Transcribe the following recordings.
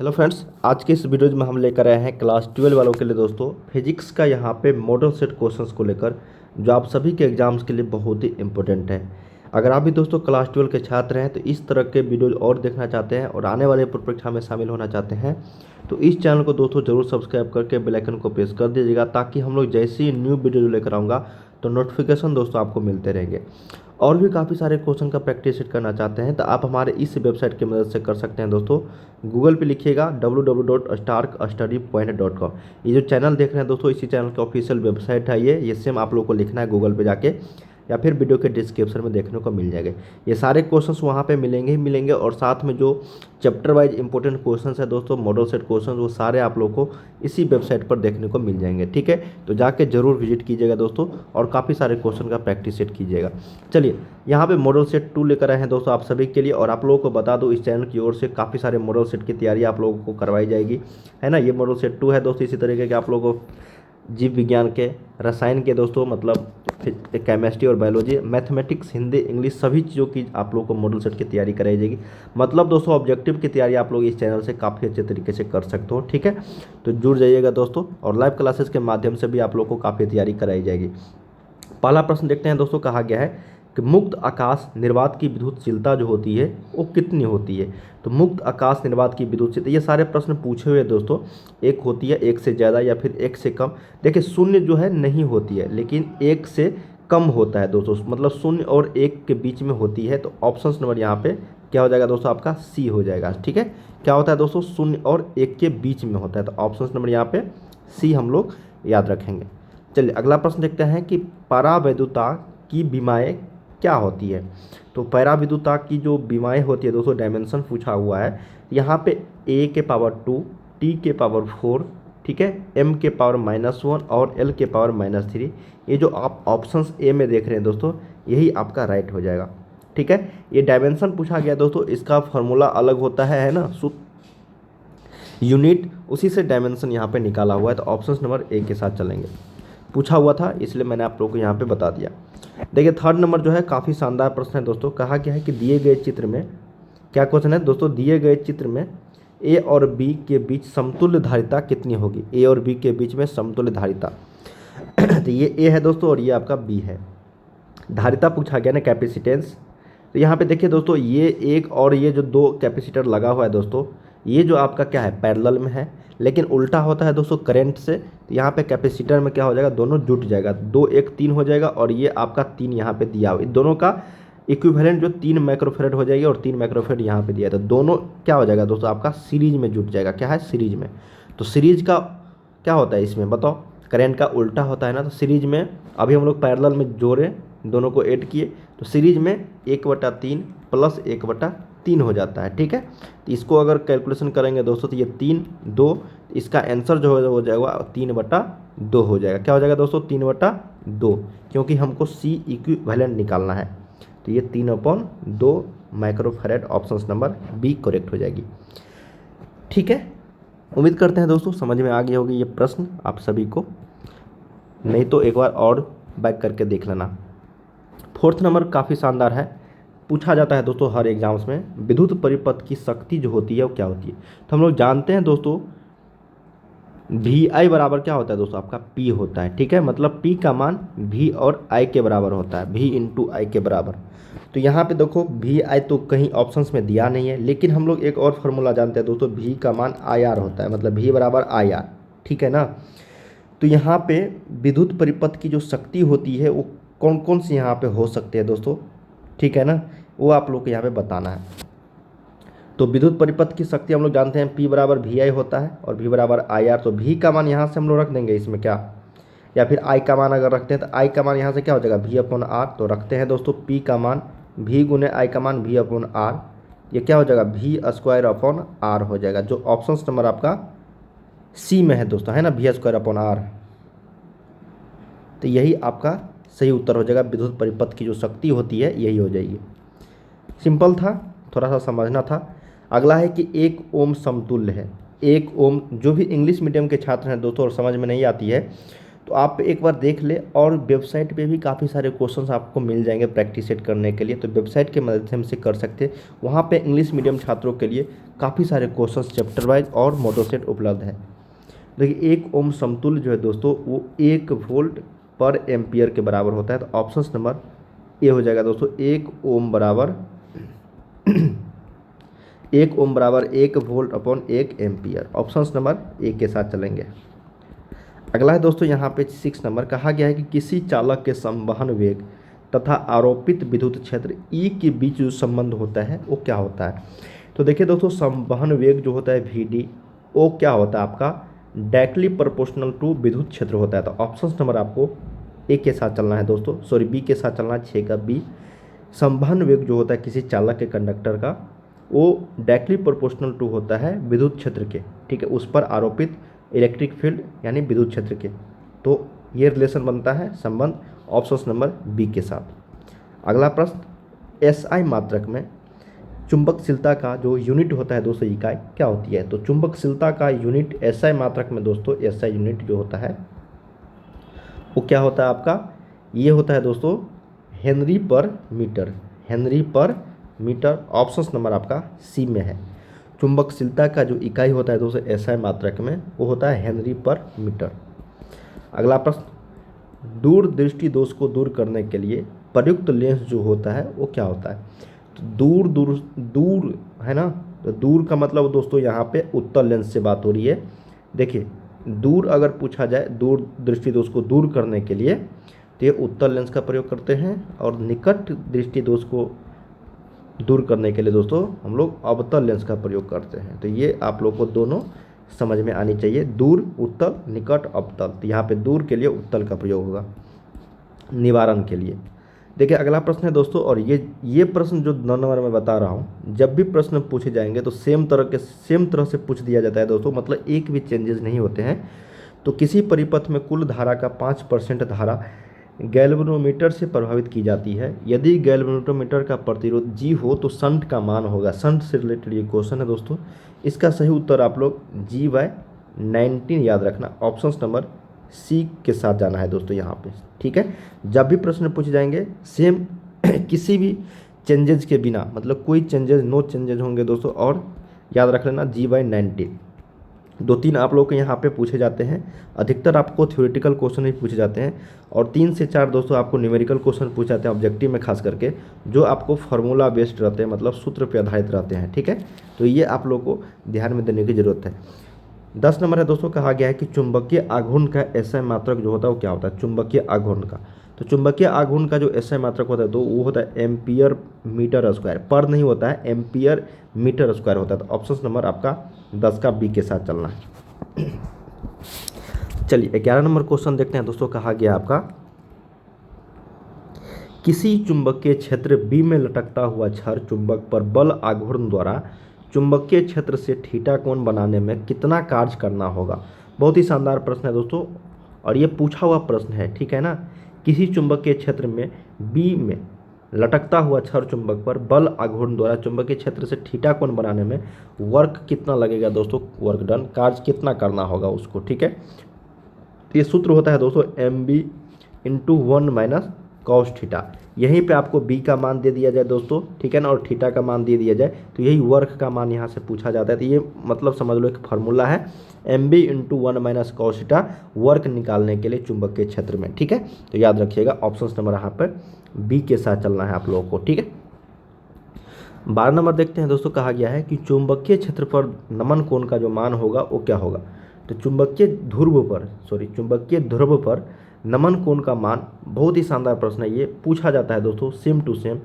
Hello friends, आज के इस वीडियो में हम लेकर आए हैं क्लास 12 वालों के लिए दोस्तों फिजिक्स का यहाँ पे मॉडल सेट क्वेश्चंस को लेकर, जो आप सभी के एग्जाम्स के लिए बहुत ही इंपॉर्टेंट है। अगर आप भी दोस्तों क्लास 12 के छात्र हैं तो इस तरह के वीडियो और देखना चाहते हैं और आने वाले परीक्षा में शामिल होना चाहते हैं तो इस चैनल को दोस्तों जरूर सब्सक्राइब करके बेल आइकन को प्रेस कर दीजिएगा, ताकि हम लोग जैसे ही न्यू वीडियो लेकर आऊँगा तो नोटिफिकेशन दोस्तों आपको मिलते रहेंगे। और भी काफ़ी सारे क्वेश्चन का प्रैक्टिस करना चाहते हैं तो आप हमारे इस वेबसाइट की मदद से कर सकते हैं दोस्तों। गूगल पे लिखिएगा www.starkstudypoint.com। ये जो चैनल देख रहे हैं दोस्तों, इसी चैनल की ऑफिशियल वेबसाइट है ये सेम आप लोग को लिखना है गूगल पे जाके, या फिर वीडियो के डिस्क्रिप्शन में देखने को मिल जाएंगे। ये सारे क्वेश्चंस वहाँ पे मिलेंगे ही मिलेंगे, और साथ में जो चैप्टर वाइज इंपॉर्टेंट क्वेश्चंस है दोस्तों, मॉडल सेट क्वेश्चंस, वो सारे आप लोग को इसी वेबसाइट पर देखने को मिल जाएंगे। ठीक है, तो जाके जरूर विजिट कीजिएगा दोस्तों और काफ़ी सारे क्वेश्चन का प्रैक्टिस सेट कीजिएगा। चलिए, यहाँ पे मॉडल सेट 2 लेकर आए हैं दोस्तों आप सभी के लिए, और आप लोगों को बता दूँ इस चैनल की ओर से काफ़ी सारे मॉडल सेट की तैयारी आप लोगों को करवाई जाएगी, है ना। ये मॉडल सेट 2 है दोस्तों। इसी तरीके के आप लोगों को जीव विज्ञान के, रसायन के दोस्तों, मतलब केमिस्ट्री और बायोलॉजी, मैथमेटिक्स, हिंदी, इंग्लिश, सभी चीज़ों की आप लोगों को मॉडल सेट की तैयारी कराई जाएगी। मतलब दोस्तों ऑब्जेक्टिव की तैयारी आप लोग इस चैनल से काफ़ी अच्छे तरीके से कर सकते हो। ठीक है, तो जुड़ जाइएगा दोस्तों, और लाइव क्लासेस के माध्यम से भी आप लोग को काफ़ी तैयारी कराई जाएगी। पहला प्रश्न देखते हैं दोस्तों, कहा गया है कि मुक्त आकाश निर्वात की विद्युतशीलता जो होती है वो कितनी होती है। तो मुक्त आकाश निर्वात की विद्युतशीलता, ये सारे प्रश्न पूछे हुए दोस्तों। एक होती है एक से ज़्यादा या फिर एक से कम। देखिए, शून्य जो है नहीं होती है, लेकिन एक से कम होता है दोस्तों, मतलब शून्य और एक के बीच में होती है। तो ऑप्शन नंबर यहाँ पे क्या हो जाएगा दोस्तों, आपका सी हो जाएगा। ठीक है, क्या होता है दोस्तों, शून्य और एक के बीच में होता है। तो ऑप्शन नंबर यहाँ पे सी हम लोग याद रखेंगे। चलिए, अगला प्रश्न देखते हैं कि परावैद्युता की विमाएँ क्या होती है। तो पराविद्युता की जो विमाएँ होती है दोस्तों, डायमेंशन पूछा हुआ है यहाँ पे a के पावर 2, t के पावर 4, ठीक है, m के पावर -1 और l के पावर -3। ये जो आप ऑप्शंस ए में देख रहे हैं दोस्तों, यही आपका राइट हो जाएगा। ठीक है, ये डायमेंशन पूछा गया दोस्तों, इसका फॉर्मूला अलग होता है ना, यूनिट, उसी से डायमेंशन यहाँ पे निकाला हुआ है। तो ऑप्शन नंबर ए के साथ चलेंगे। पूछा हुआ था इसलिए मैंने आप लोगों को यहाँ पे बता दिया। देखिए, थर्ड नंबर जो है काफ़ी शानदार प्रश्न है दोस्तों। कहा गया है कि दिए गए चित्र में, क्या क्वेश्चन है दोस्तों, दिए गए चित्र में ए और बी के बीच समतुल्य धारिता कितनी होगी। ए और बी के बीच में समतुल्य धारिता तो ये ए है दोस्तों और ये आपका बी है। धारिता पूछा गया ना, कैपेसिटेंस। तो यहाँ पे देखिए दोस्तों, ये एक और ये जो दो कैपेसिटर लगा हुआ है दोस्तों, ये जो आपका क्या है, पैरेलल में है, लेकिन उल्टा होता है दोस्तों करंट से। तो यहाँ पे कैपेसिटर में क्या हो जाएगा, दोनों जुट जाएगा, 2 1 3 हो जाएगा, और ये आपका 3 यहाँ पे दिया हुआ, दोनों का इक्विवेलेंट जो 3 माइक्रोफेरेड हो जाएगी, और 3 माइक्रोफेरेड यहाँ पे दिया है। तो दोनों क्या हो जाएगा दोस्तों, आपका सीरीज में जुट जाएगा। क्या है, सीरीज में। तो सीरीज का क्या होता है इसमें बताओ, करंट का उल्टा होता है ना। तो सीरीज में अभी हम लोग पैरेलल में जोड़े, दोनों को ऐड किए, तो सीरीज में 1/3 प्लस 1/3 हो जाता है। ठीक है, तो इसको अगर कैलकुलेशन करेंगे दोस्तों तो ये 3 2, इसका आंसर जो हो जाएगा 3/2 हो जाएगा। क्या हो जाएगा दोस्तों, 3/2, क्योंकि हमको सी इक्विवेलेंट निकालना है। तो ये 3/2 microfarad, option number B correct हो जाएगी। ठीक है, उम्मीद करते हैं दोस्तों समझ में आ गई होगी ये प्रश्न आप सभी को, नहीं तो एक बार और बैक करके देख लेना। फोर्थ नंबर काफ़ी शानदार है, पूछा जाता है दोस्तों हर एग्जाम्स में, विद्युत परिपथ की शक्ति जो होती है वो क्या होती है। तो हम लोग जानते हैं दोस्तों, वी आई बराबर क्या होता है दोस्तों, आपका पी होता है। ठीक है, मतलब पी का मान वी और आई के बराबर होता है, वी इंटू आई के बराबर। तो यहाँ पे देखो वी आई तो कहीं ऑप्शंस में दिया नहीं है, लेकिन हम लोग एक और फॉर्मूला जानते हैं दोस्तों, वी का मान आई आर होता है, मतलब वी बराबर आई आर। ठीक है ना। तो यहाँ पे विद्युत परिपथ की जो शक्ति होती है वो कौन कौन सी यहाँ पे हो सकते हैं दोस्तों, ठीक है ना, वो आप लोग को यहाँ पे बताना है। तो विद्युत परिपथ की शक्ति हम लोग जानते हैं P बराबर वी आई होता है और V बराबर आई आर। तो V का मान यहाँ से हम लोग रख देंगे इसमें क्या, या फिर I का मान अगर रखते हैं तो I का मान यहाँ से क्या हो जाएगा, V/R। तो रखते हैं दोस्तों P का मान V गुने I का मान V/R, ये क्या हो जाएगा, V² हो जाएगा, जो ऑप्शन नंबर आपका सी में है दोस्तों, है ना, V²/R। तो यही आपका सही उत्तर हो जाएगा, विद्युत परिपथ की जो शक्ति होती है यही हो जाएगी। सिंपल था, थोड़ा सा समझना था। अगला है कि 1 ओम समतुल्य है। 1 ओम, जो भी इंग्लिश मीडियम के छात्र हैं दोस्तों और समझ में नहीं आती है, तो तो आप एक बार देख ले, और वेबसाइट पे भी काफ़ी सारे क्वेश्चंस आपको मिल जाएंगे प्रैक्टिस सेट करने के लिए, तो वेबसाइट के माध्यम से कर सकते हैं। वहाँ पे इंग्लिश मीडियम छात्रों के लिए काफ़ी सारे क्वेश्चंस चैप्टर वाइज और मॉडल सेट उपलब्ध है। देखिए 1 ओम समतुल्य जो है दोस्तों वो 1 वोल्ट पर एम्पियर के बराबर होता है, तो ऑप्शन नंबर ए हो जाएगा दोस्तों। 1 ओम बराबर 1 ओम बराबर 1 volt upon 1 ampere, option number A के साथ चलेंगे। अगला है दोस्तों यहाँ पे 6 नंबर, कहा गया है कि किसी चालक के संवहन वेग तथा आरोपित विद्युत क्षेत्र ई के बीच जो संबंध होता है वो क्या होता है। तो देखिए दोस्तों, संवहन वेग जो होता है वी डी, वो क्या होता है आपका डायरेक्टली प्रोपोर्शनल टू विद्युत क्षेत्र होता है। तो ऑप्शन नंबर आपको ए के साथ चलना है दोस्तों, सॉरी बी के साथ चलना है, 6 का बी। संवहन वेग जो होता है किसी चालक के कंडक्टर का, वो डायरेक्टली प्रोपोर्शनल टू होता है विद्युत क्षेत्र के, ठीक है, उस पर आरोपित इलेक्ट्रिक फील्ड यानी विद्युत क्षेत्र के। तो ये रिलेशन बनता है संबंध ऑप्शन नंबर बी के साथ। अगला प्रश्न, एसआई मात्रक में चुंबकशीलता का जो यूनिट होता है दोस्तों, इकाई क्या होती है। तो चुंबकशीलता का यूनिट एसआई मात्रक में दोस्तों, एसआई यूनिट जो होता है वो क्या होता है आपका, ये होता है दोस्तों हेनरी पर मीटर, हेनरी पर मीटर, ऑप्शन नंबर आपका सी में है। चुंबकशीलता का जो इकाई होता है दोस्तों एसआई मात्रक में वो होता है हेनरी पर मीटर। अगला प्रश्न, दूरदृष्टि दोष को दूर करने के लिए प्रयुक्त लेंस जो होता है वो क्या होता है। तो दूर दूर दूर है ना, तो दूर का मतलब दोस्तों यहाँ पे उत्तल लेंस से बात हो रही है। देखिए दूर अगर पूछा जाए दूर दृष्टि दोष को दूर करने के लिए तो ये उत्तल लेंस का प्रयोग करते हैं, और निकट दृष्टि दोष को दूर करने के लिए दोस्तों हम लोग अवतल लेंस का प्रयोग करते हैं। तो ये आप लोग को दोनों समझ में आनी चाहिए, दूर उत्तल, निकट अवतल। तो यहाँ पे दूर के लिए उत्तल का प्रयोग होगा निवारण के लिए। देखिए अगला प्रश्न है दोस्तों, और ये प्रश्न जो 9 नंबर में बता रहा हूँ, जब भी प्रश्न पूछे जाएंगे तो सेम तरह से पूछ दिया जाता है दोस्तों, मतलब एक भी चेंजेस नहीं होते हैं। तो किसी परिपथ में कुल धारा का 5% धारा गैल्वेनोमीटर से प्रभावित की जाती है। यदि गैल्वेनोमीटर का प्रतिरोध जी हो तो शंट का मान होगा। शंट से रिलेटेड ये क्वेश्चन है दोस्तों, इसका सही उत्तर आप लोग G/19 याद रखना, ऑप्शन नंबर सी के साथ जाना है दोस्तों यहाँ पे, ठीक है। जब भी प्रश्न पूछे जाएंगे सेम किसी भी चेंजेस के बिना, मतलब कोई चेंजेस नो चेंजेस होंगे दोस्तों, और याद रख लेना G/19। 2-3 आप लोग के यहाँ पे पूछे जाते हैं, अधिकतर आपको थ्योरेटिकल क्वेश्चन ही पूछे जाते हैं, और 3 से 4 दोस्तों आपको न्यूमेरिकल क्वेश्चन पूछे जाते हैं ऑब्जेक्टिव में, खास करके जो आपको फार्मूला बेस्ड रहते हैं, मतलब सूत्र पे आधारित रहते हैं, ठीक है। तो ये आप लोग को ध्यान में देने की जरूरत है। 10 नंबर है दोस्तों, कहा गया है कि चुंबकीय आघूर्ण का एसआई मात्रक जो होता है वो क्या होता है। चुंबकीय आघूर्ण का, तो चुंबकीय आघूर्ण का जो एसआई मात्रक होता है तो वो होता है एम्पियर मीटर स्क्वायर, पर नहीं होता है, एम्पियर मीटर स्क्वायर होता है। तो ऑप्शन नंबर आपका 10 का बी के साथ चलना है। चलिए 11 नंबर क्वेश्चन देखते हैं दोस्तों, कहा गया आपका किसी चुंबकीय क्षेत्र बी में लटकता हुआ छड़ चुंबक पर बल आघूर्ण द्वारा चुंबकीय क्षेत्र से थीटा कोण बनाने में कितना कार्य करना होगा। बहुत ही शानदार प्रश्न है दोस्तों, और ये पूछा हुआ प्रश्न है, ठीक है ना। किसी चुंबकीय क्षेत्र में बी में लटकता हुआ छड़ चुंबक पर बल आघूर्ण द्वारा चुंबकीय क्षेत्र से थीटा कोण बनाने में वर्क कितना लगेगा दोस्तों, वर्क डन, कार्य कितना करना होगा उसको, ठीक है। ये सूत्र होता है दोस्तों mb/1 - cos थीटा। यहीं पे आपको बी का मान दे दिया जाए दोस्तों, ठीक है ना, और थीटा का मान दे दिया जाए, तो यही वर्क का मान यहाँ से पूछा जाता है। तो ये मतलब समझ लो एक फार्मूला है, mb/1 - cos थीटा, वर्क निकालने के लिए चुंबकीय क्षेत्र में, ठीक है। तो याद रखिएगा ऑप्शन नंबर यहाँ पर बी के साथ चलना है आप लोगों को, ठीक है। 12 नंबर देखते हैं दोस्तों, कहा गया है कि चुंबकीय क्षेत्र पर नमन कोण का जो मान होगा वो क्या होगा। तो चुंबकीय ध्रुव पर नमन कोण का मान, बहुत ही शानदार प्रश्न है, ये पूछा जाता है दोस्तों सेम टू सेम,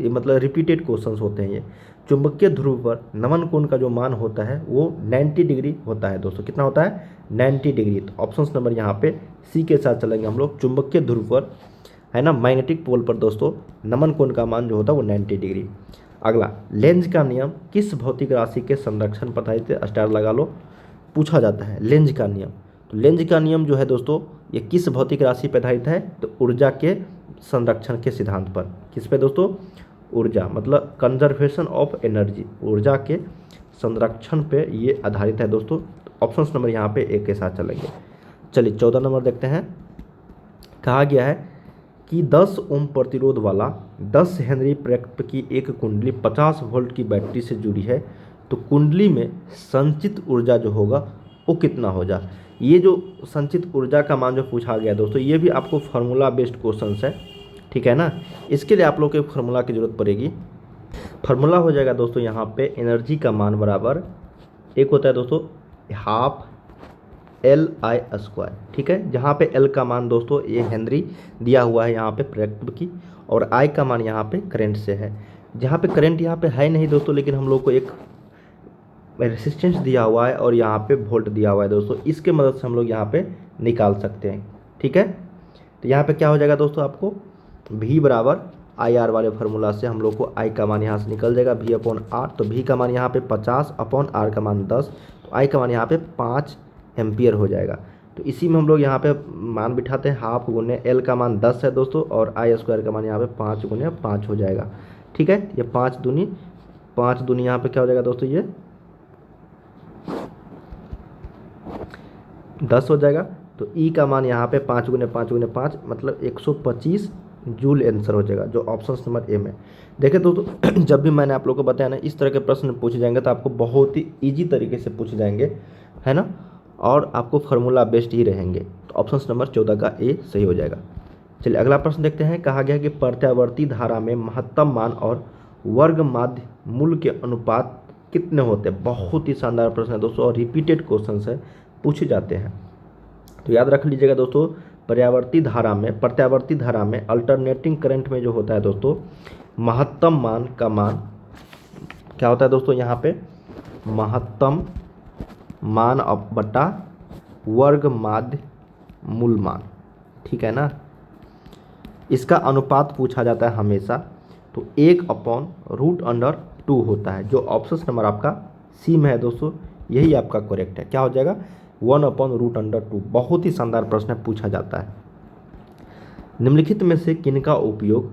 मतलब रिपीटेड क्वेश्चंस होते हैं ये। चुंबकीय ध्रुव पर नमन कोण का जो मान होता है वो 90 डिग्री होता है दोस्तों, कितना होता है 90 डिग्री। तो ऑप्शन नंबर यहाँ पे सी के साथ चलेंगे हम लोग। चुंबकीय ध्रुव पर है ना, मैग्नेटिक पोल पर दोस्तों नमन कोण का मान जो होता है वो 90 डिग्री। अगला, लेंज का नियम किस भौतिक राशि के संरक्षण पर आधारित है, स्टार लगा लो, पूछा जाता है लेंज का नियम। तो लेंज का नियम जो है दोस्तों ये किस भौतिक राशि पर आधारित है, तो ऊर्जा के संरक्षण के सिद्धांत पर। किस पे दोस्तों, ऊर्जा, मतलब कंजर्वेशन ऑफ एनर्जी, ऊर्जा के संरक्षण पे ये आधारित है दोस्तों। ऑप्शन नंबर यहाँ पे ए के साथ चलेंगे। चलिए 14 नंबर देखते हैं। कहा गया है कि 10 ओम प्रतिरोध वाला 10 हेनरी प्रेरक की एक कुंडली 50 वोल्ट की बैटरी से जुड़ी है, तो कुंडली में संचित ऊर्जा जो होगा वो कितना होगा। ये जो संचित ऊर्जा का मान जो पूछा गया दोस्तों, ये भी आपको फार्मूला बेस्ड क्वेश्चन है, ठीक है ना। इसके लिए आप लोग को एक फार्मूला की जरूरत पड़ेगी। फार्मूला हो जाएगा दोस्तों यहाँ पे एनर्जी का मान बराबर, एक होता है दोस्तों हाफ LI², ठीक है। जहाँ पे L का मान दोस्तों ये हेनरी दिया हुआ है यहाँ पे प्रेरकत्व की, और I का मान यहाँ पे करंट से है। जहाँ पे करंट यहाँ पे है नहीं दोस्तों, लेकिन हम लोग को एक रेसिस्टेंस दिया हुआ है और यहाँ पे वोल्ट दिया हुआ है दोस्तों, इसके मदद से हम लोग यहाँ पे निकाल सकते हैं, ठीक है। तो यहाँ पे क्या हो जाएगा दोस्तों, आपको V बराबर IR वाले फार्मूला से हम लोग को I का मान यहाँ से निकल जाएगा V/R। तो V का मान यहाँ पे 50/R का मान 10, तो I का मान यहाँ पे 5 एम्पियर हो जाएगा। तो इसी में हम लोग यहाँ पे मान बिठाते हैं, हाफ गुने L का मान 10 है दोस्तों, और I² का मान यहाँ पे 5 गुने 5 हो जाएगा, ठीक है। ये 5 दूनी यहाँ पे क्या हो जाएगा दोस्तों, ये 10 हो जाएगा। तो E का मान यहाँ पे 5 गुने 5 गुने 5 मतलब 125 जूल आंसर हो जाएगा, जो ऑप्शन नंबर ए में। देखें दोस्तों, जब भी मैंने आप लोग को बताया ना इस तरह के प्रश्न पूछे जाएंगे तो आपको बहुत ही ईजी तरीके से पूछे जाएंगे, है ना, और आपको फार्मूला बेस्ड ही रहेंगे। तो ऑप्शन नंबर 14 का ए सही हो जाएगा। चलिए अगला प्रश्न देखते हैं। कहा गया कि प्रत्यावर्ती धारा में महत्तम मान और वर्ग माध्य मूल के अनुपात कितने होते हैं। बहुत ही शानदार प्रश्न है दोस्तों, और रिपीटेड क्वेश्चन है, पूछे जाते हैं। तो याद रख लीजिएगा दोस्तों, प्रत्यावर्ती धारा में अल्टरनेटिंग करंट में जो होता है दोस्तों, महत्तम मान का मान क्या होता है दोस्तों, यहाँ पे महत्तम मान बटा वर्ग माध्य मूल मान, ठीक है ना। इसका अनुपात पूछा जाता है हमेशा, तो 1/√2 होता है, जो ऑप्शन नंबर आपका सी में है दोस्तों, यही आपका करेक्ट है। क्या हो जाएगा 1/√2। बहुत ही शानदार प्रश्न पूछा जाता है। निम्नलिखित में से किनका उपयोग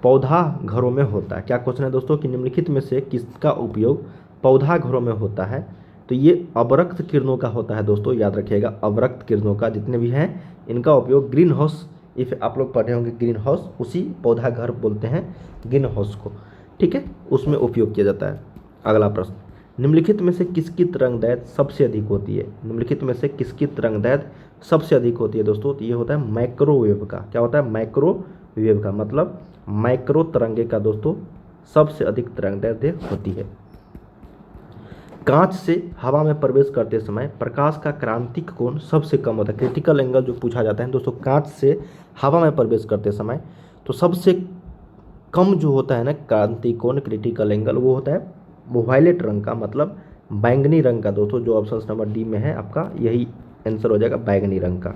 पौधा घरों में होता है। क्या क्वेश्चन है दोस्तों कि निम्नलिखित में से किसका उपयोग पौधा घरों में होता है। तो ये अवरक्त किरणों का होता है दोस्तों, याद रखिएगा, अवरक्त किरणों का जितने भी हैं इनका उपयोग ग्रीन हाउस, इफ आप लोग पढ़े होंगे ग्रीन हाउस, उसी पौधा घर बोलते हैं ग्रीन हाउस को, ठीक है, उसमें उपयोग किया जाता है। अगला प्रश्न, निम्नलिखित में से किसकी तरंगदैर्घ्य सबसे अधिक होती है। निम्नलिखित में से किसकी तरंगदैर्घ्य सबसे अधिक होती है दोस्तों, तो ये होता है माइक्रोवेव का। क्या होता है माइक्रोवेव का, मतलब माइक्रो तरंगे का दोस्तों सबसे अधिक तरंगदैर्घ्य होती है। कांच से हवा में प्रवेश करते समय प्रकाश का क्रांतिक कोण सबसे कम होता है। क्रिटिकल एंगल जो पूछा जाता है दोस्तों, कांच से हवा में प्रवेश करते समय तो सबसे कम जो होता है ना क्रांतिक कोण, क्रिटिकल एंगल, वो होता है वो वायलेट रंग का, मतलब बैंगनी रंग का दोस्तों, जो ऑप्शन नंबर डी में है आपका, यही आंसर हो जाएगा बैंगनी रंग का।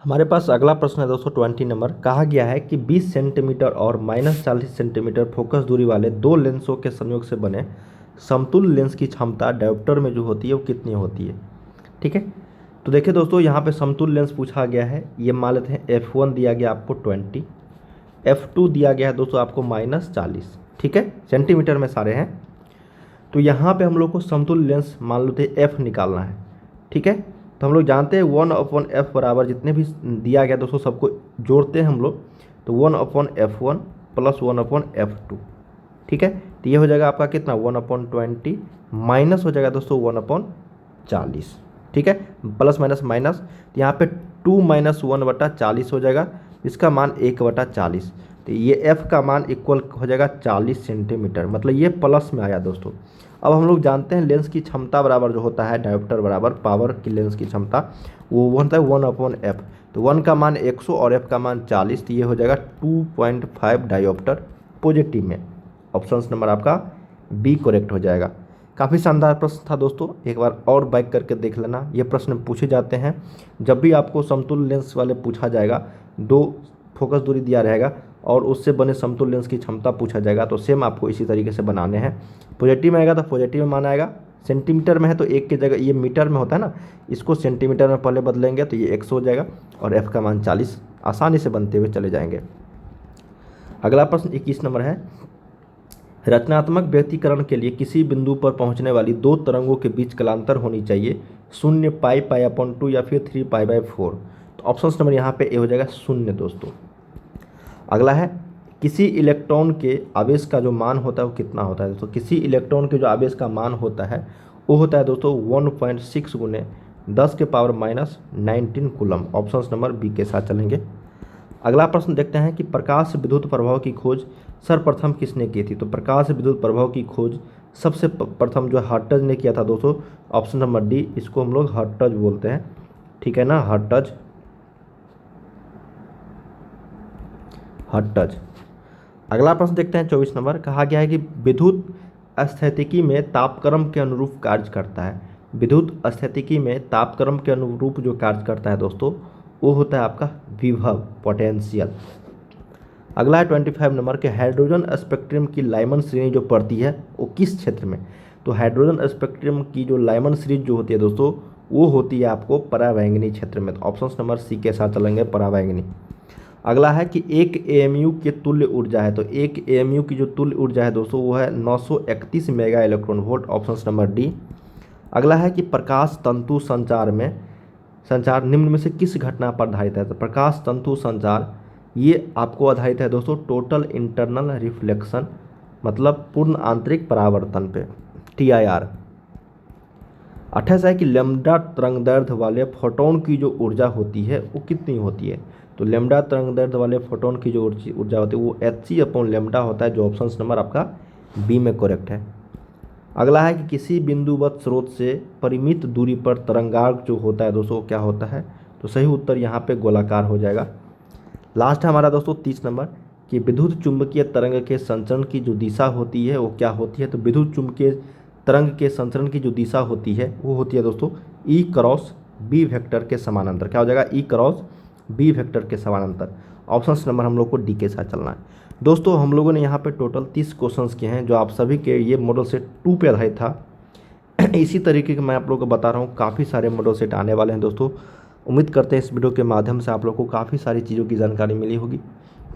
हमारे पास अगला प्रश्न है दोस्तों 20 नंबर। कहा गया है कि 20 सेंटीमीटर और -40 सेंटीमीटर फोकस दूरी वाले दो लेंसों के संयोग से बने समतुल्य लेंस की क्षमता डायोप्टर में जो होती है वो कितनी होती है, ठीक है। तो देखिए दोस्तों, यहाँ पे समतुल्य लेंस पूछा गया है, ये मान लेते हैं f1 दिया गया आपको 20, f2 दिया गया है दोस्तों आपको -40, ठीक है, सेंटीमीटर में सारे हैं। तो यहाँ पे हम लोग को समतुल्य लेंस मान लेते हैं f निकालना है, ठीक है। तो हम लोग जानते हैं 1/f बराबर जितने भी दिया गया दोस्तों सबको जोड़ते हैं हम लोग, तो 1/f1 + 1/f2, ठीक है। तो ये हो जाएगा आपका कितना 1/20 माइनस हो जाएगा दोस्तों 1/40, ठीक है, प्लस माइनस माइनस, तो यहाँ पे 2 - 1/40 हो जाएगा, इसका मान 1/40। तो ये f का मान इक्वल हो जाएगा 40 सेंटीमीटर, मतलब ये प्लस में आया दोस्तों। अब हम लोग जानते हैं लेंस की क्षमता बराबर जो होता है डायोप्टर बराबर पावर की लेंस की क्षमता, वो होता है 1/f। तो 1 का मान 100 और f का मान 40, तो ये हो जाएगा 2.5 डायोप्टर पॉजिटिव में। ऑप्शन नंबर आपका बी करेक्ट हो जाएगा। काफ़ी शानदार प्रश्न था दोस्तों, एक बार और बैक करके देख लेना। ये प्रश्न पूछे जाते हैं जब भी आपको समतुल्य लेंस वाले पूछा जाएगा, दो फोकस दूरी दिया रहेगा और उससे बने समतुल्य लेंस की क्षमता पूछा जाएगा, तो सेम आपको इसी तरीके से बनाने हैं। पॉजिटिव में आएगा तो पॉजिटिव में मान आएगा, सेंटीमीटर में है तो 1 की जगह ये मीटर में होता है ना, इसको सेंटीमीटर में पहले बदलेंगे तो ये 100 हो जाएगा, और f का मान 40, आसानी से बनते हुए चले जाएंगे। अगला प्रश्न 21 नंबर है। रचनात्मक व्यक्तीकरण के लिए किसी बिंदु पर पहुंचने वाली दो तरंगों के बीच कालांतर होनी चाहिए 0 पाई पाई अपॉन 2 या फिर 3 पाई बाई 4। तो ऑप्शन नंबर यहाँ पे ए हो जाएगा 0 दोस्तों। अगला है किसी इलेक्ट्रॉन के आवेश का जो मान होता है वो कितना होता है दोस्तों। किसी इलेक्ट्रॉन के जो आवेश का मान होता है वो होता है दोस्तों 1.6 गुने 10 के power minus 19 coulomb. Option number B के साथ चलेंगे। अगला प्रश्न देखते हैं कि प्रकाश विद्युत प्रभाव की खोज सर्वप्रथम किसने की थी। तो प्रकाश विद्युत प्रभाव की खोज सबसे प्रथम जो हर्ट्ज ने किया था दोस्तों। ऑप्शन नंबर डी, इसको हम लोग हर्ट्ज बोलते हैं, ठीक है ना, हर्ट्ज। अगला प्रश्न देखते हैं 24 नंबर। कहा गया है कि विद्युत स्थितिकी में तापक्रम के अनुरूप कार्य करता है। विद्युत स्थितिकी में तापक्रम के अनुरूप जो कार्य करता है दोस्तों वो होता है आपका विभव, पोटेंशियल। अगला है 25 नंबर के हाइड्रोजन स्पेक्ट्रम की लाइमन श्रेणी जो पड़ती है वो किस क्षेत्र में। तो हाइड्रोजन स्पेक्ट्रम की जो लाइमन श्रेणी जो होती है दोस्तों वो होती है आपको पराबैंगनी क्षेत्र में। तो ऑप्शन नंबर सी के साथ चलेंगे, पराबैंगनी। अगला है कि एक एएमयू की तुल्य ऊर्जा है। तो एक एएमयू की जो तुल्य ऊर्जा है दोस्तों वो है 931 mega electron volt. Option number D. अगला है कि प्रकाश तंतु संचार निम्न में से किस घटना पर आधारित है। तो प्रकाश तंतु संचार ये आपको आधारित है दोस्तों टोटल इंटरनल रिफ्लेक्शन, मतलब पूर्ण आंतरिक परावर्तन पे, TIR। 28 है कि लैम्ब्डा तरंगदैर्ध्य वाले फोटोन की जो ऊर्जा होती है वो कितनी होती है। तो लैम्ब्डा तरंगदैर्ध्य वाले फोटोन की जो ऊर्जा होती है वो hc/लैम्ब्डा होता है, जो ऑप्शन नंबर आपका बी में करेक्ट है। अगला है कि किसी बिंदुवत स्रोत से परिमित दूरी पर तरंगार्क जो होता है दोस्तों क्या होता है। तो सही उत्तर यहाँ पे गोलाकार हो जाएगा। लास्ट है हमारा दोस्तों 30 नंबर कि विद्युत चुंबकीय तरंग के संचरण की जो दिशा होती है वो क्या होती है। तो विद्युत चुंबकीय तरंग के संचरण की जो दिशा होती है वो होती है दोस्तों E×B वेक्टर के समानांतर। क्या हो जाएगा, E×B वेक्टर के समानांतर। ऑप्शन नंबर हम लोग को डी के साथ चलना है। दोस्तों हम लोगों ने यहाँ पे टोटल 30 क्वेश्चंस किए हैं जो आप सभी के ये मॉडल सेट 2 पे आधारित था। इसी तरीके के मैं आप लोगों को बता रहा हूँ, काफ़ी सारे मॉडल सेट आने वाले हैं दोस्तों। उम्मीद करते हैं इस वीडियो के माध्यम से आप लोग को काफ़ी सारी चीज़ों की जानकारी मिली होगी।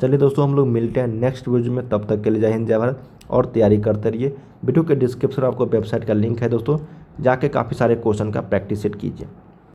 चलिए दोस्तों हम लोग मिलते हैं नेक्स्ट वीडियो में, तब तक के लिए जय हिंद जय भारत और तैयारी करते रहिए। वीडियो के डिस्क्रिप्शन में आपको वेबसाइट का लिंक है दोस्तों, जाके काफ़ी सारे क्वेश्चन का प्रैक्टिस सेट कीजिए।